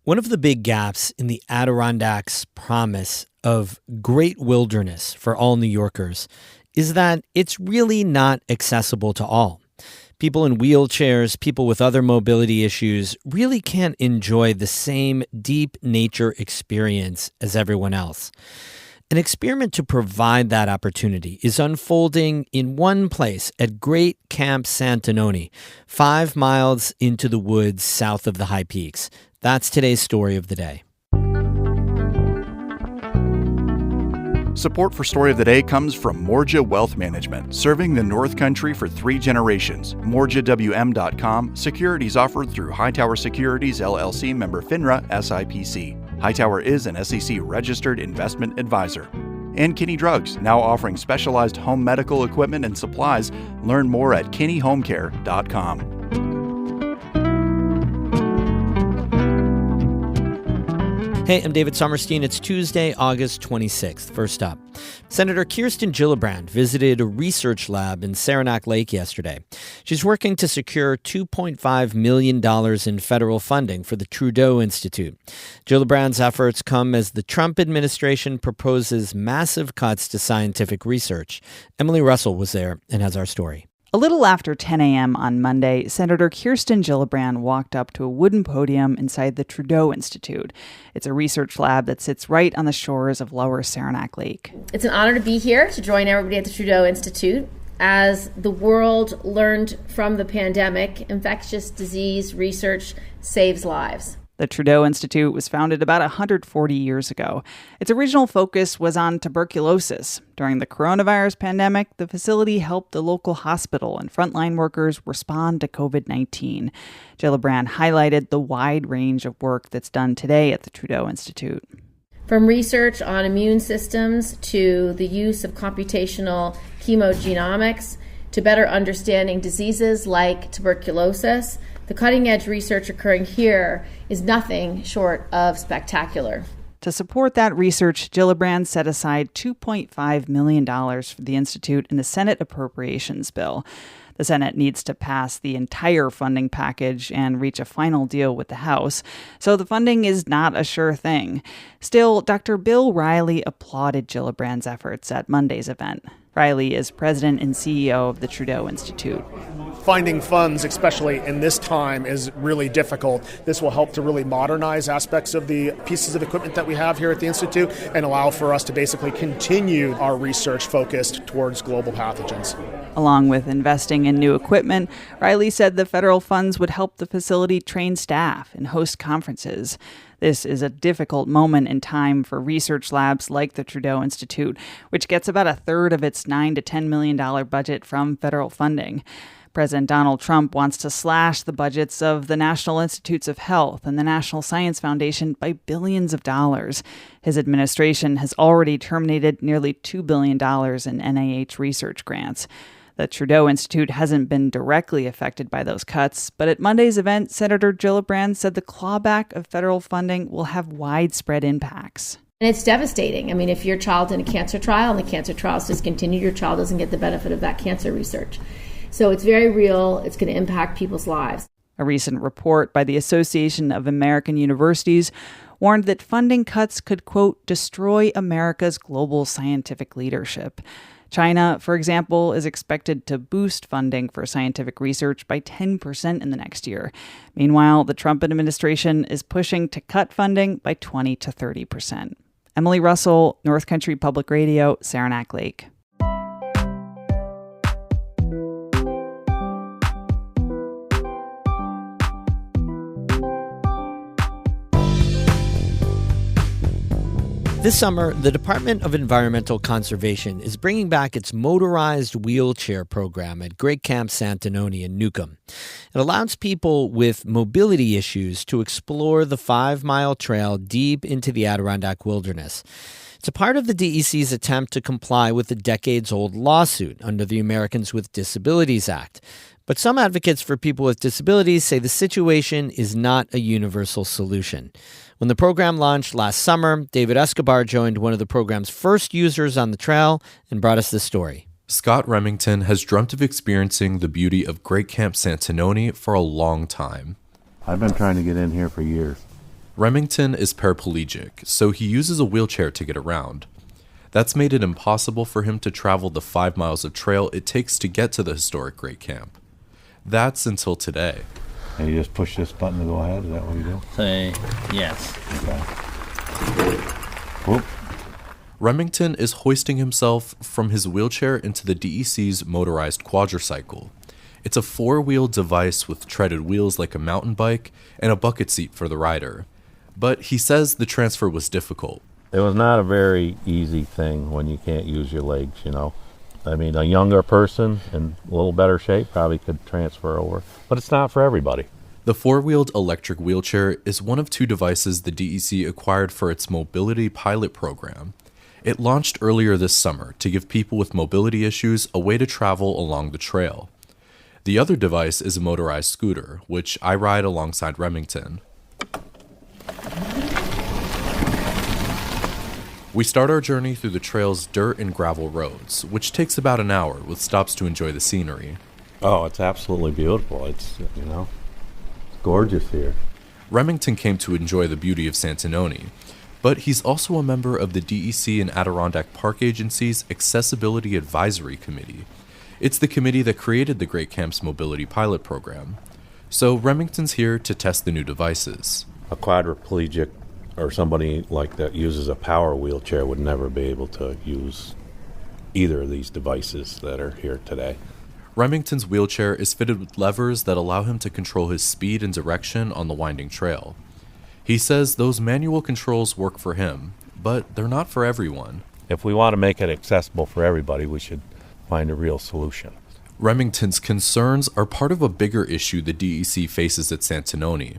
One of the big gaps in the Adirondacks' promise of great wilderness for all New Yorkers is that it's really not accessible to all. People in wheelchairs, people with other mobility issues really can't enjoy the same deep nature experience as everyone else. An experiment to provide that opportunity is unfolding in one place at Great Camp Santanoni, 5 miles into the woods south of the High Peaks. That's today's story of the day. Support for Story of the Day comes from Morja Wealth Management, serving the North Country for 3 generations. MorjaWM.com. Securities offered through Hightower Securities, LLC, member FINRA, SIPC. Hightower is an SEC-registered investment advisor. And Kinney Drugs, now offering specialized home medical equipment and supplies. Learn more at KinneyHomeCare.com. Hey, I'm David Sommerstein. It's Tuesday, August 26th. First up, Senator Kirsten Gillibrand visited a research lab in Saranac Lake yesterday. She's working to secure $2.5 million in federal funding for the Trudeau Institute. Gillibrand's efforts come as the Trump administration proposes massive cuts to scientific research. Emily Russell was there and has our story. A little after 10 a.m. on Monday, Senator Kirsten Gillibrand walked up to a wooden podium inside the Trudeau Institute. It's a research lab that sits right on the shores of Lower Saranac Lake. It's an honor to be here to join everybody at the Trudeau Institute. As the world learned from the pandemic, infectious disease research saves lives. The Trudeau Institute was founded about 140 years ago. Its original focus was on tuberculosis. During the coronavirus pandemic, the facility helped the local hospital and frontline workers respond to COVID-19. Gillibrand highlighted the wide range of work that's done today at the Trudeau Institute. From research on immune systems to the use of computational chemogenomics to better understanding diseases like tuberculosis, the cutting-edge research occurring here is nothing short of spectacular. To support that research, Gillibrand set aside $2.5 million for the Institute in the Senate Appropriations Bill. The Senate needs to pass the entire funding package and reach a final deal with the House, so the funding is not a sure thing. Still, Dr. Bill Riley applauded Gillibrand's efforts at Monday's event. Riley is president and CEO of the Trudeau Institute. Finding funds, especially in this time, is really difficult. This will help to really modernize aspects of the pieces of equipment that we have here at the Institute and allow for us to basically continue our research focused towards global pathogens. Along with investing in new equipment, Riley said the federal funds would help the facility train staff and host conferences. This is a difficult moment in time for research labs like the Trudeau Institute, which gets about a third of its $9 to $10 million budget from federal funding. President Donald Trump wants to slash the budgets of the National Institutes of Health and the National Science Foundation by billions of dollars. His administration has already terminated nearly $2 billion in NIH research grants. The Trudeau Institute hasn't been directly affected by those cuts, but at Monday's event, Senator Gillibrand said the clawback of federal funding will have widespread impacts. And it's devastating. I mean, if your child's in a cancer trial and the cancer trial is discontinued, your child doesn't get the benefit of that cancer research. So it's very real. It's going to impact people's lives. A recent report by the Association of American Universities warned that funding cuts could, quote, destroy America's global scientific leadership. China, for example, is expected to boost funding for scientific research by 10% in the next year. Meanwhile, the Trump administration is pushing to cut funding by 20 to 30%. Emily Russell, North Country Public Radio, Saranac Lake. This summer, the Department of Environmental Conservation is bringing back its motorized wheelchair program at Great Camp Santanoni in Newcomb. It allows people with mobility issues to explore the 5-mile trail deep into the Adirondack wilderness. It's a part of the DEC's attempt to comply with the decades-old lawsuit under the Americans with Disabilities Act. But some advocates for people with disabilities say the situation is not a universal solution. When the program launched last summer, David Escobar joined one of the program's first users on the trail and brought us this story. Scott Remington has dreamt of experiencing the beauty of Great Camp Santanoni for a long time. I've been trying to get in here for years. Remington is paraplegic, so he uses a wheelchair to get around. That's made it impossible for him to travel the 5 miles of trail it takes to get to the historic Great Camp. That's until today. And you just push this button to go ahead? Is that what you do? Say yes. Okay. Whoop. Remington is hoisting himself from his wheelchair into the DEC's motorized quadricycle. It's a 4-wheeled device with treaded wheels like a mountain bike and a bucket seat for the rider. But he says the transfer was difficult. It was not a very easy thing when you can't use your legs, you know. I mean, a younger person in a little better shape probably could transfer over, but it's not for everybody. The 4-wheeled electric wheelchair is one of 2 devices the DEC acquired for its mobility pilot program. It launched earlier this summer to give people with mobility issues a way to travel along the trail. The other device is a motorized scooter, which I ride alongside Remington. We start our journey through the trail's dirt and gravel roads, which takes about an hour with stops to enjoy the scenery. Oh, it's absolutely beautiful. It's, you know, gorgeous here. Remington came to enjoy the beauty of Santanoni, but he's also a member of the DEC and Adirondack Park Agency's Accessibility Advisory Committee. It's the committee that created the Great Camp's mobility pilot program. So Remington's here to test the new devices. A quadriplegic or somebody like that uses a power wheelchair would never be able to use either of these devices that are here today. Remington's wheelchair is fitted with levers that allow him to control his speed and direction on the winding trail. He says those manual controls work for him, but they're not for everyone. If we want to make it accessible for everybody, we should find a real solution. Remington's concerns are part of a bigger issue the DEC faces at Santanoni.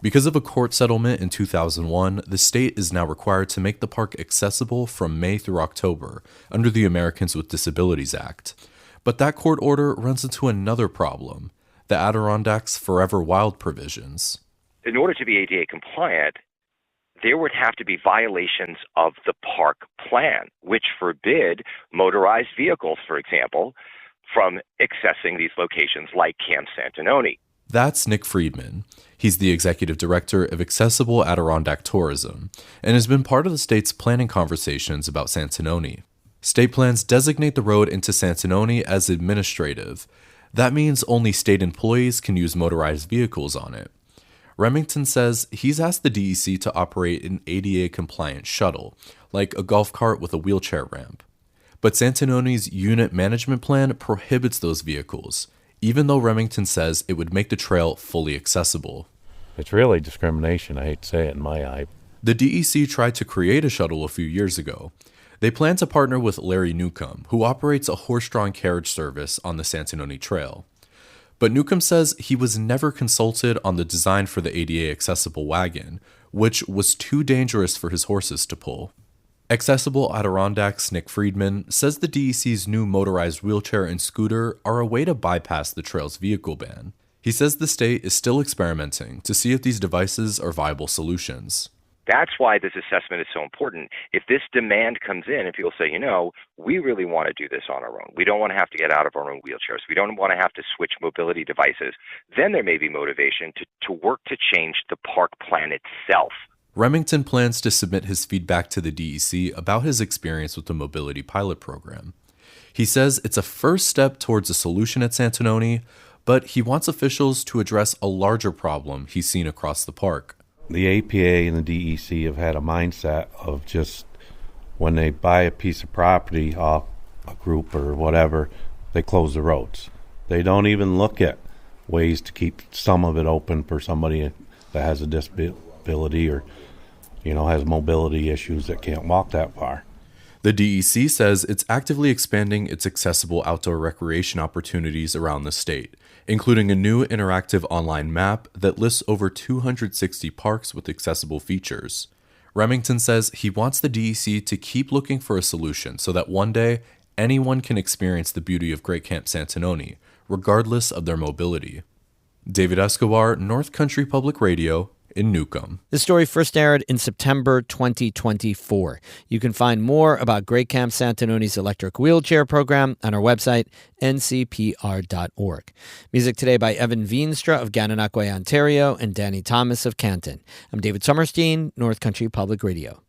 Because of a court settlement in 2001, the state is now required to make the park accessible from May through October under the Americans with Disabilities Act. But that court order runs into another problem, the Adirondacks Forever Wild provisions. In order to be ADA compliant, there would have to be violations of the park plan, which forbid motorized vehicles, for example, from accessing these locations like Camp Santanoni. That's Nick Friedman. He's the executive director of Accessible Adirondack Tourism and has been part of the state's planning conversations about Santanoni. State plans designate the road into Santanoni as administrative. That means only state employees can use motorized vehicles on it. Remington says he's asked the DEC to operate an ADA-compliant shuttle, like a golf cart with a wheelchair ramp. But Santanoni's unit management plan prohibits those vehicles, even though Remington says it would make the trail fully accessible. It's really discrimination, I hate to say it, in my eye. The DEC tried to create a shuttle a few years ago. They plan to partner with Larry Newcomb, who operates a horse-drawn carriage service on the Santanoni Trail. But Newcomb says he was never consulted on the design for the ADA accessible wagon, which was too dangerous for his horses to pull. Accessible Adirondack's Nick Friedman says the DEC's new motorized wheelchair and scooter are a way to bypass the trail's vehicle ban. He says the state is still experimenting to see if these devices are viable solutions. That's why this assessment is so important. If this demand comes in and people say, you know, we really want to do this on our own. We don't want to have to get out of our own wheelchairs. We don't want to have to switch mobility devices. Then there may be motivation to work to change the park plan itself. Remington plans to submit his feedback to the DEC about his experience with the mobility pilot program. He says it's a first step towards a solution at Santanoni, but he wants officials to address a larger problem he's seen across the park. The APA and the DEC have had a mindset of just when they buy a piece of property off a group or whatever, they close the roads. They don't even look at ways to keep some of it open for somebody that has a disability or, you know, has mobility issues that can't walk that far. The DEC says it's actively expanding its accessible outdoor recreation opportunities around the state, including a new interactive online map that lists over 260 parks with accessible features. Remington says he wants the DEC to keep looking for a solution so that one day anyone can experience the beauty of Great Camp Santanoni, regardless of their mobility. David Escobar, North Country Public Radio, in Newcomb. This story first aired in September 2024. You can find more about Great Camp Santanoni's electric wheelchair program on our website, ncpr.org. Music today by Evan Veenstra of Gananoque, Ontario, and Danny Thomas of Canton. I'm David Sommerstein, North Country Public Radio.